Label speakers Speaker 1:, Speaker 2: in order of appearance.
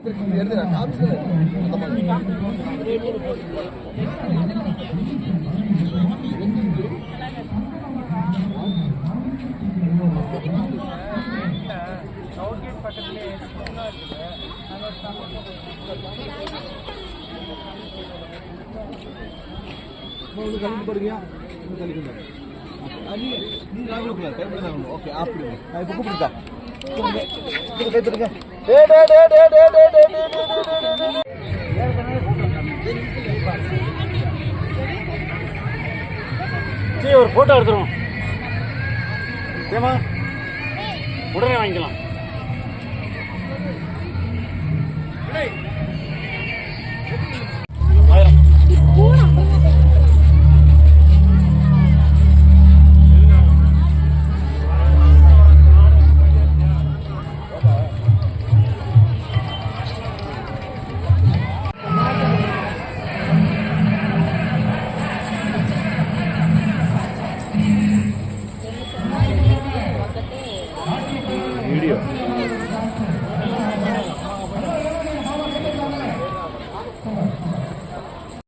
Speaker 1: எடுத்து நான் காமிச்சேன் அந்த மாதிரி
Speaker 2: பக்கத்துலேயே
Speaker 1: கழிந்து போடுங்க கழிக்குங்க நீ ராகுலுக்குள்ள கைப்பட ஓகே அப்படி இப்போ கூப்பிடுங்க கைப்படுங்க
Speaker 2: சரி ஒரு ஃபோட்டோ எடுத்துருவோம் ஏமா உடனே வாங்கிக்கலாம்
Speaker 1: வீடியோ